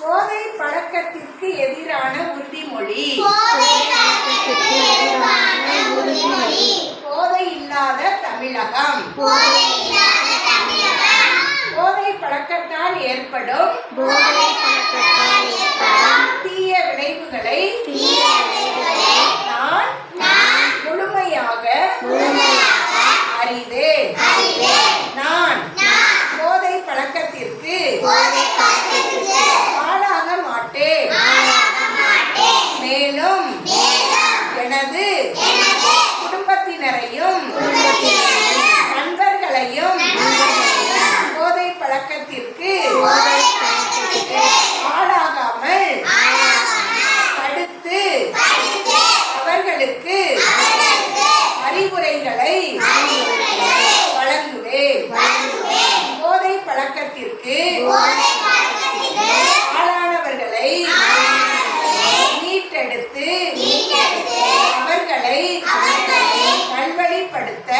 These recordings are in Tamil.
போதை பழக்கத்திற்கு எதிரான உறுதிமொழி. போதை இல்லாத தமிழகம். போதை பழக்கத்தால் ஏற்படும் தீய விளைவுகளை நான் முழுமையாக அறிவேன். நான் போதை பழக்கத்திற்கு ஆளாக மாட்டேன். மேலும் எனது குடும்பத்தினரையும் நண்பர்களையும் போதை பழக்கத்திற்கு ஆளாகாமல் தடுத்து அவர்களுக்கு அறிவுரைகளை வழங்குவேன். போதை பழக்கத்திற்கு ஆளானவர்களை மீட்டெடுத்து அவர்களை நல்வழிப்படுத்த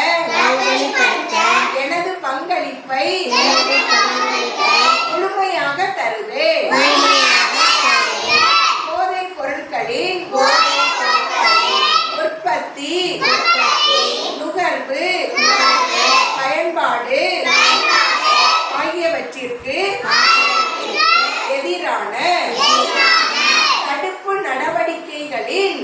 எனது பங்களிப்பை முழுமையாக தருவேன். போதைப் பொருட்களின் உற்பத்தி, நுகர்வு, பயன்பாடு ஆகியவற்றிற்கு எதிரான தடுப்பு நடவடிக்கைகளின்